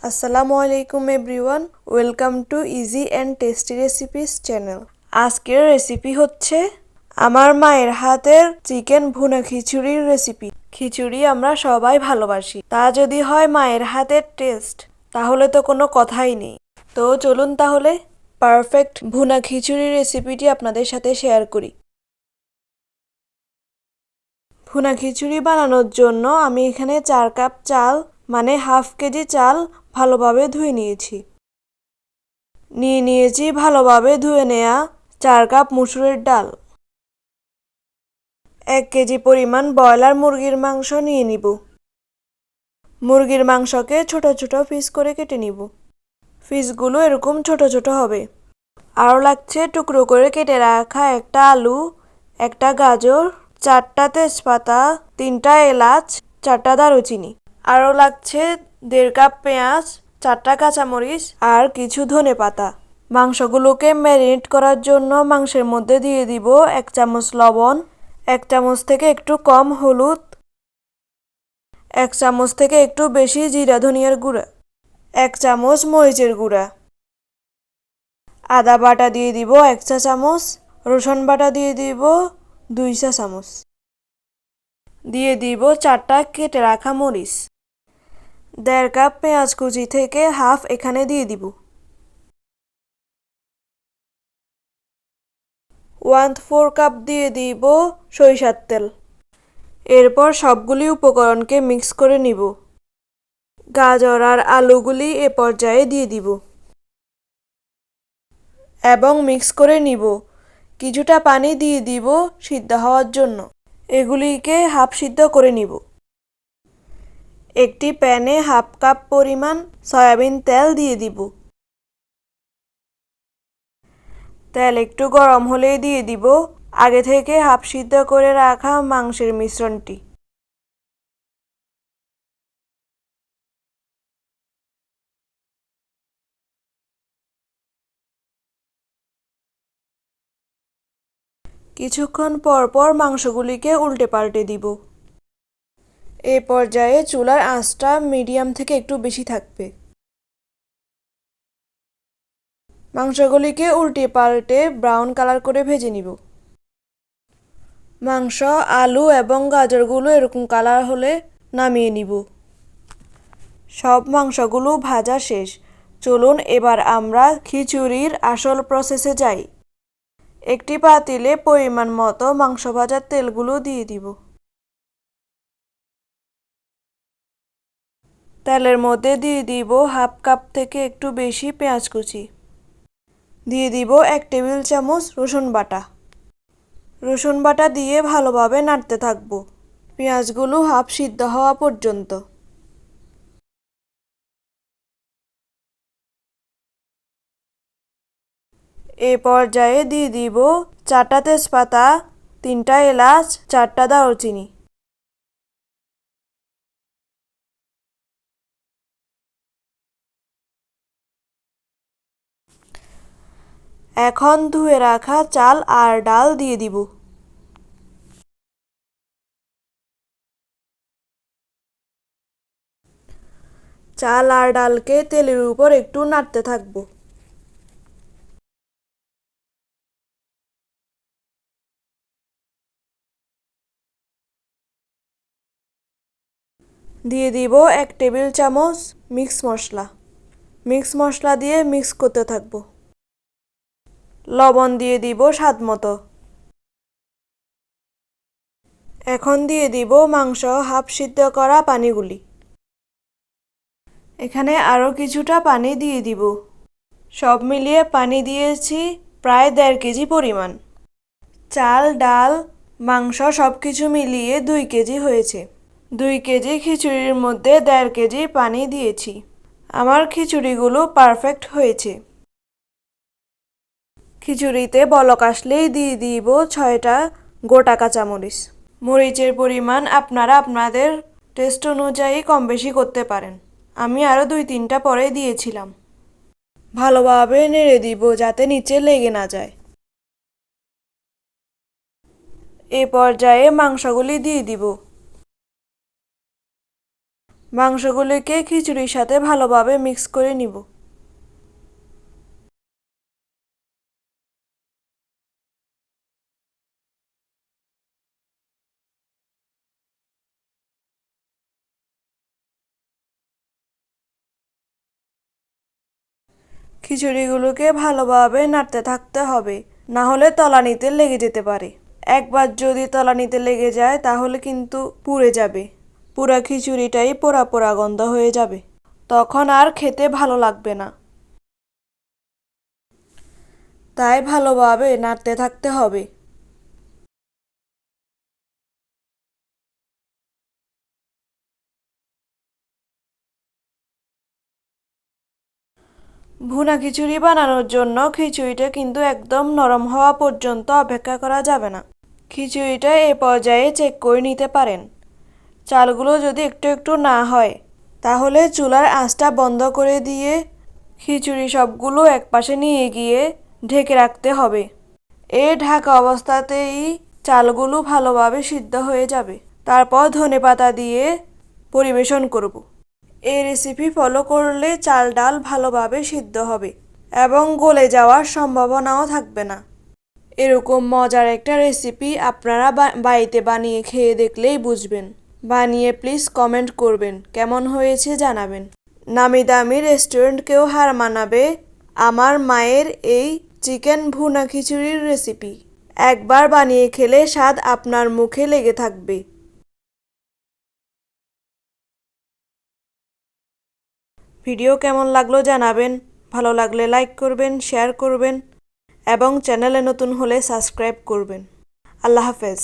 আসসালামু আলাইকুম everyone, welcome to easy and tasty recipes channel. আজকের রেসিপি হচ্ছে আমার মায়ের হাতের চিকেন ভুনা খিচুড়ির রেসিপি। খিচুড়ি আমরা সবাই ভালোবাসি, তা যদি হয় মায়ের হাতের টেস্ট তাহলে তো কোনো কথাই নেই। তো চলুন তাহলে পারফেক্ট ভুনা খিচুড়ি রেসিপিটি আপনাদের সাথে শেয়ার করি। ভুনা খিচুড়ি বানানোর জন্য আমি এখানে 4 কাপ চাল মানে হাফ কেজি চাল ভালোভাবে ধুয়ে নিয়েছি ভালোভাবে ধুয়ে নেওয়া 4 কাপ মসুরের ডাল। 1 কেজি পরিমাণ ব্রয়লার মুরগির মাংস নিয়ে নিব। মুরগির মাংসকে ছোট ছোট পিস করে কেটে নিব। পিসগুলো এরকম ছোট ছোট হবে। আরও লাগছে টুকরো করে কেটে রাখা একটা আলু, একটা গাজর, 4টা তেজপাতা, 3টা এলাচ, 4টা দারুচিনি। আরও লাগছে 1.5 কাপ পেঁয়াজ, 4টা কাঁচামরিচ আর কিছু ধনেপাতা। মাংসগুলোকে ম্যারিনেট করার জন্য মাংসের মধ্যে দিয়ে দিব 1 চামচ লবণ, 1 চামচ থেকে একটু কম হলুদ, 1 চামচ থেকে একটু বেশি জিরা ধনিয়ার গুঁড়া, 1 চামচ মরিচের গুঁড়া। আদা বাটা দিয়ে দিব 1 চা চামচ, রসুন বাটা দিয়ে দিব 2 চা চামচ, দিয়ে দিব 4টা কেটে রাখা মরিচ। 1.5 কাপ পেঁয়াজ কুচি থেকে হাফ এখানে দিয়ে দিব। 1/4 কাপ দিয়ে দিব সরিষার তেল। এরপর সবগুলি উপকরণকে মিক্স করে নিব। গাজর আর আলুগুলি এ পর্যায়ে দিয়ে দিব এবং মিক্স করে নিব। কিছুটা পানি দিয়ে দিব সিদ্ধ হওয়ার জন্য। এগুলিকে হাফ সিদ্ধ করে নিব। একটি প্যানে হাফ কাপ পরিমাণ সয়াবিন তেল দিয়ে দিব। তেল একটু গরম হলেই দিয়ে দিব আগে থেকে হাফ সিদ্ধ করে রাখা মাংসের মিশ্রণটি। কিছুক্ষণ পর পর মাংসগুলিকে উল্টে পাল্টে দিব। এ পর্যায়ে চুলার আঁচটা মিডিয়াম থেকে একটু বেশি থাকবে। মাংসগুলিকে উল্টে পাল্টে ব্রাউন কালার করে ভেজে নিব। মাংস, আলু এবং গাজরগুলো এরকম কালার হলে নামিয়ে নিব। সব মাংসগুলো ভাজা শেষ। চলুন এবার আমরা খিচুড়ির আসল প্রসেসে যাই। একটি পাতিলে পরিমাণ মতো মাংস ভাজার তেলগুলো দিয়ে দিব। তেলের মধ্যে দিয়ে দিব হাফ কাপ থেকে একটু বেশি পেঁয়াজ কুচি। দিয়ে দিব 1 টেবিল চামচ রসুন বাটা। রসুন বাটা দিয়ে ভালোভাবে নাড়তে থাকব পেঁয়াজগুলো হাফ সিদ্ধ হওয়া পর্যন্ত। এ পর্যায়ে দিয়ে দিব 4টা তেজপাতা, 3টা এলাচ, 4টা দারুচিনি। এখন ধুয়ে রাখা চাল আর ডাল দিয়ে দিব। চাল আর ডালকে তেলের উপর একটু নাড়তে থাকব। দিয়ে দিব 1 টেবিল চামচ মিক্স মশলা। মিক্স মশলা দিয়ে মিক্স করতে থাকব। লবণ দিয়ে দিব স্বাদ মতো। এখন দিয়ে দিব মাংস হাফ সিদ্ধ করা পানিগুলি। এখানে আরও কিছুটা পানি দিয়ে দিব। সব মিলিয়ে পানি দিয়েছি প্রায় 1.5 কেজি পরিমাণ। চাল, ডাল, মাংস সব কিছু মিলিয়ে 2 কেজি হয়েছে। 2 কেজি খিচুড়ির মধ্যে 1.5 কেজি পানি দিয়েছি। আমার খিচুড়িগুলো পারফেক্ট হয়েছে। খিচুড়িতে বলক আসলেই দিয়ে দিব 6টা গোটা কাঁচামরিচ। মরিচের পরিমাণ আপনারা আপনাদের টেস্ট অনুযায়ী কম বেশি করতে পারেন। আমি আরও 2-3টা পরে দিয়েছিলাম। ভালোভাবে নেড়ে দিব যাতে নিচে লেগে না যায়। এ পর্যায়ে মাংসগুলি দিয়ে দিব। মাংসগুলিকে খিচুড়ির সাথে ভালোভাবে মিক্স করে নিব। খিচুড়িগুলোকে ভালোভাবে নাড়তে থাকতে হবে, না হলে তলানিতে লেগে যেতে পারে। একবার যদি তলানিতে লেগে যায় তাহলে কিন্তু পুড়ে যাবে, পুরা খিচুড়িটাই পোড়া পোড়া গন্ধ হয়ে যাবে, তখন আর খেতে ভালো লাগবে না। তাই ভালোভাবে নাড়তে থাকতে হবে। ভুনা খিচুড়ি বানানোর জন্য খিচুড়িটা কিন্তু একদম নরম হওয়া পর্যন্ত অপেক্ষা করা যাবে না। খিচুড়িটা এ পর্যায়ে চেক করে নিতে পারেন। চালগুলো যদি একটু একটু না হয় তাহলে চুলার আঁচটা বন্ধ করে দিয়ে খিচুড়ি সবগুলো একপাশে নিয়ে গিয়ে ঢেকে রাখতে হবে। এই ঢাকা অবস্থাতেই চালগুলো ভালোভাবে সিদ্ধ হয়ে যাবে। তারপর ধনেপাতা দিয়ে পরিবেশন করব। এই রেসিপি ফলো করলে চাল ডাল ভালোভাবে সিদ্ধ হবে এবং গলে যাওয়ার সম্ভাবনাও থাকবে না। এরকম মজার একটা রেসিপি আপনারা বাড়িতে বানিয়ে খেয়ে দেখলেই বুঝবেন। বানিয়ে প্লিজ কমেন্ট করবেন, কেমন হয়েছে জানাবেন। নামি দামি রেস্টুরেন্টকেও হার মানাবে আমার মায়ের এই চিকেন ভুনা খিচুড়ির রেসিপি। একবার বানিয়ে খেলে স্বাদ আপনার মুখে লেগে থাকবে। ভিডিও কেমন লাগলো জানাবেন। ভালো লাগলে লাইক করবেন, শেয়ার করবেন এবং চ্যানেলে নতুন হলে সাবস্ক্রাইব করবেন। আল্লাহ হাফেজ।